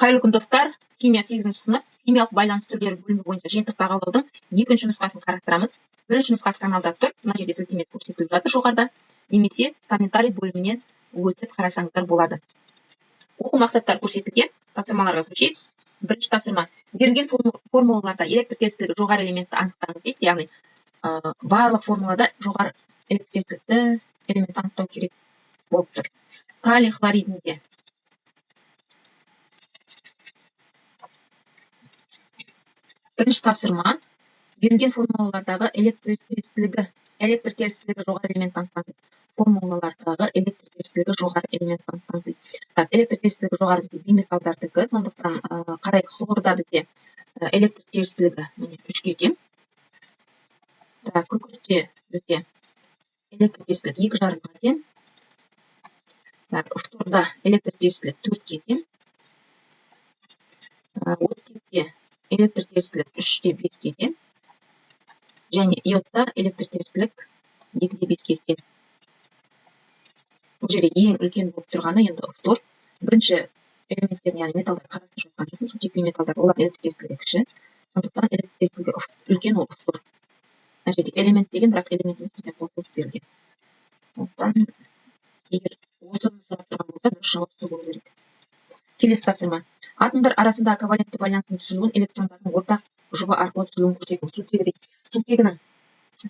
Қайырлы күн достар, химия 8-ші сынып химиялық байланыс түрлері бөлімі бойынша жиынтық бағалаудың 2-ші нұсқасын қарастырамыз. 1-ші нұсқасы каналда тұр, мына жерде сілтеме көрсетіліп жатыр жоғарыда, немесе комментарий бөлімінен өтіп қарасаңыздар болады. Оқу мақсаттары көрсетілген, тапсырмаларға көшейік. Бірінші тапсырма: берілген формулаларда электр теңдігі жоғары элементті анықтаңыз дейді. Яғни барлық формулада жоғары электр теңдігі элементті анықтау керек болып тұр. Калий хлоридінде бірінші тапсырма: берілген формулалардағы электр терістілігі жоғары элемент анықтаңыз. Формулалардағы электр терістілігі жоғары элемент анықтаңыз. Электр терістілігі жоғары бізде биметалдардікі, сондықтан қарайық, хлорда бізде электр терістілігі 3-ге тең. Күкіртте бізде электр терістілігі 2,5-ға тең. Фторда электр терістілігі 4-ге тең. Оттекте электр терістілік 3-те 5-ге тең. Және иодта электр терістілік 2-те 5-ге тең. Бұл жерде ең үлкен болып тұрғаны енді фтор. Бірінші элементтерін, яғни металдар қарастырып жатқан жоқпын, сутек металдар, олар электр терістілігі кіші. Сондықтан электр терістілігі үлкен ол фтор. Мына жерде элемент деген, бірақ элемент емес, бізде қосылыс берілген. Сондықтан егер осыны сұрап тұрған болса, дұрыс жауапсыз болу керек. Келесі тапсырма: атомдар арасында ковалентті байланыстың түзілуін электрондардың ортақ жұбы арқылы түзілуін көрсетіңіз. Сутегінің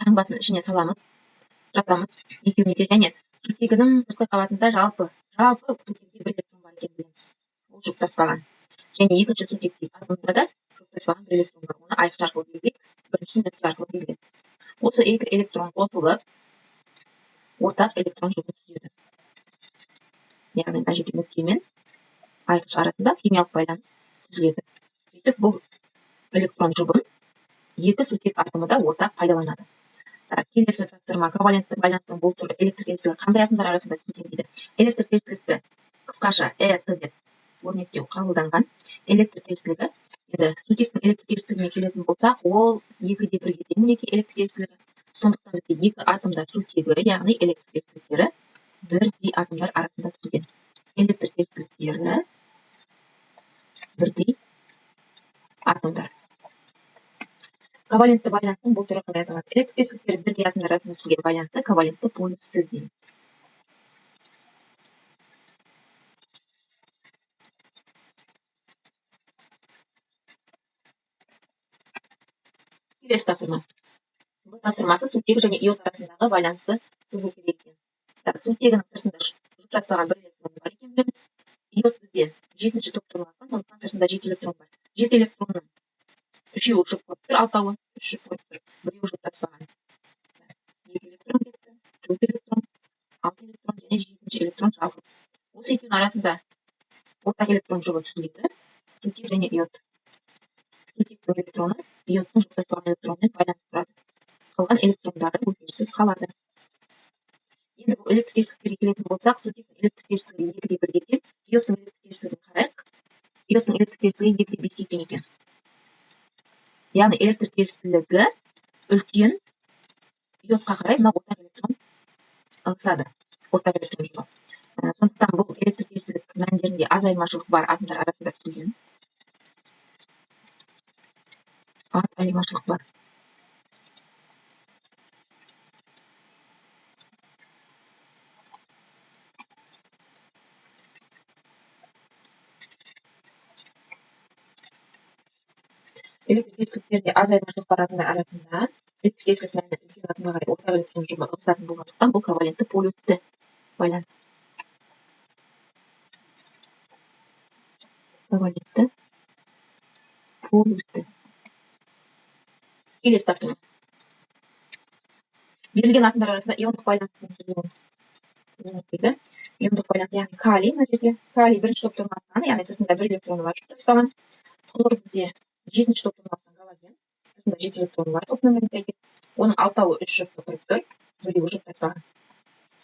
таңбасын ішіне саламыз, жазамыз екеуіне де, және сутегінің сыртқы қабатында жалпы сутегде 1 электрон бар екенін білеміз. Ол жұптаспаған. Және екінші сутекте атомда да жұптаспаған 1 электрон бар. Оны айқыш арқылы белгілейік, біріншісін нүкте арқылы белгілейік. Осы 2 электрон қосылып ортақ электрон жұбы түзеді. Яғни мына жерде нүкте мен айқыш арасында химиялық байланыс түзіледі. Сөйтіп бұл электрон жұбын 2 сутек атомы да ортақ пайдаланады. Келесі тапсырма: ковалентті байланыстың бұл түрі электр теңдігі қандай атомдар арасында түзілген дейді. Электр теңдікті қысқаша ЭТ деп өрнектеу қабылданған. Электр теңдігі, енді сутектің электр теңдігіне келетін болсақ, ол 2-де 1-ге тең мінекей электр теңдігі. Сондықтан бізде 2 атомда сутегі, яғни электр теңдіктері бірдей атомдар арасында түзілген. Электр теңдіктері бірдей атомдар. Ковалентті байланыстың бұл түрі қалай аталады? Электр теңдіктері бірдей атомдар арасында түзілген байланысты ковалентті полюссіз дейміз. Келесі тапсырма. Бұл тапсырмасы сутегі және иод арасындағы байланысты сызу керек екен. Сутегінің сыртында жұптаспаған 1 электрон бар екенін білеміз. Иод бізде 7-ші топта орналасқан, сондықтан сыртында 7 электрон бар. 7 электронның 3-еуі жұп қойып тұр, 6-ы үш жұп қойып тұр. 1-еуі жұптаспаған. 2 электрон кетті, 4 электрон, 6 электрон және 7-ші электрон жалғыз. Осы екеуінің арасында ортақ электрон жұбы түзіледі. Сутек және иод. Сутектің электроны иодтың жұптаспаған электронымен байланыс құрады. Қалған электрондары өзгеріссіз қалады. Енді бұл электр теңдіктерге келетін болсақ, сутектің электр теңдігі 2-де 1-ге тең. Иодтың электр теңдігін қарайық. Иодтың электр теңдігі 2-де 5-ге тең екен. Яғни электр теңдігі үлкен иодқа қарай мына ортақ электрон ығысады. Ортақ электрон жұбы. Сондықтан бұл электр теңдік мәндерінде аз айырмашылық бар атомдар арасында түзілген. Аз айырмашылық бар. Электр теңдіктерінде аз айырмашылық бар атомдар арасында электр теңдік мәні үлкен атомға қарай ортақ электрон жұбы ығысатын болғандықтан бұл ковалентті полюсті байланыс. Ковалентті полюсті. Келесі тапсырма. Берілген атомдар арасында иондық байланыстың сызыңыз дейді. Иондық байланыс, яғни калий, мына жерде калий 1-ші топта орналасқан, яғни сыртында 1 электроны бар, жұптаспаған. Хлор бізде 7-ші топта орналасқан галоген, сыртында 7 электроны бар, топ нөміріне сәйкес. Оның 6-ы 3 жұпты құрып тұр, 1-еуі жұптаспаған.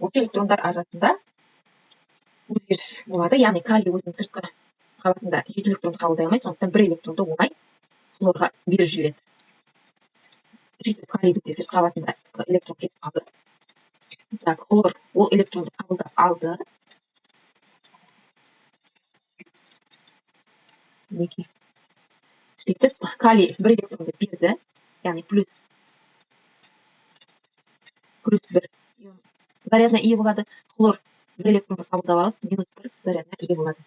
Осы электрондар арасында өзгеріс болады, яғни калий өзінің сыртқы қабатында 7 электронды қабылдай алмайды, сондықтан 1 электронды оңай хлорға беріп жібереді. Сөйтіп калий бізде сыртқы қабатында электрон кетіп қалды. Хлор ол электронды қабылдап алды. 2. Сөйтіп, калий 1 электронды берді, яғни плюс 1 зарядына ие болады. Хлор 1 электронды қабылдап алып, минус 1 зарядына ие болады.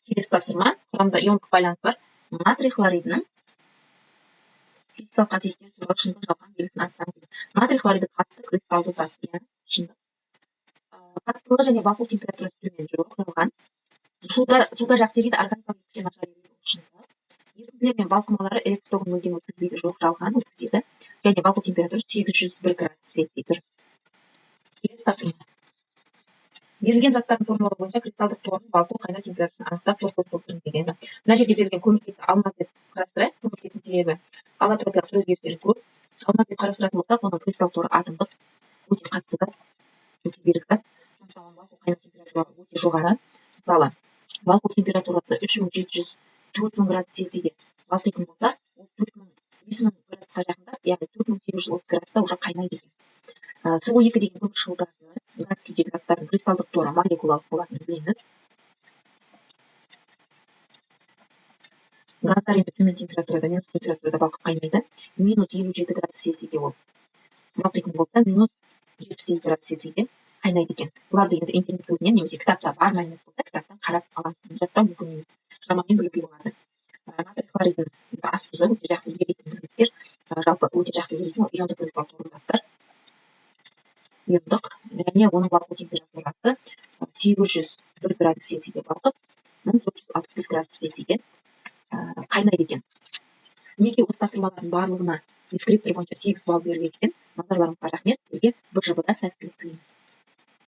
Келесі тапсырма, құрамында иондық байланыс бар. Натрий хлоридінің физикалық қасиеттері туралы шындық жалған белгісін анықтаңыз дейді. Натрий хлориді қатты кристалды зат, яғни шындық. Қаттылығы және вакуум температурасы төмен жоғалған. Суда жақсы ериді, органикалық еңгіштен нашар ериді, шындық. Ерітінділер мен балқымалары электр тогын мүлдем өткізбейді, жоқ, жалған, өткізеді. Және вакуум температурасы 801 градус Цельсий, дұрыс. Келесі тапсырма. Берілген заттардың формуласы бойынша кристалдық тордың балқу қайнау температурасын анықтап тоспен толтырыңыз дейді. Мына жерде берілген көміртекті алмаз деп қарастырайық. Көміртектің себебі аллотропиялық түр өзгерістері көп. Алмаз деп қарастыратын болсақ, оның кристалл торы атомдық, өте қатты зат, өте берік зат. Сондықтан оның балқу қайнау температурасы өте жоғары. Мысалы, балқу температурасы 3700-4000 градус Цельсийде балқитын болса, ол 5000 градусқа жақындап, яғни 4830 градуста уже қайнайды екен. СО2 деген көміршыл газы, газ күйдегі заттардың кристалдық торы молекулалық болатынын білеміз. Газдар енді төмен температурада, минус температурада балқып қайнайды. Минус 57 градус Цельсийде ол балқитын болса, минус 78 градус Цельсийде қайнайды екен. Бұларды енді интернет көзінен немесе кітапта бар мәлімет болса, кітаптан қарап аламыз. Жаттау мүмкін емес. Шамамен білуге болады. Натрий хлоридінің ас тұзы өте жақсы еритін білгістер, жалпы өте жақсы еритін иондық кристалл торы заттар. Иондық, және оның балқу температурасы 801 градус Цельсийде балқып, 1465 градус Цельсийде қайнайды екен. Неге осы тапсырмалардың барлығына дескриптор бойынша 8 балл берілген екен? Назарларыңызға рахмет. Сізге БЖБ-да сәттілік тілеймін.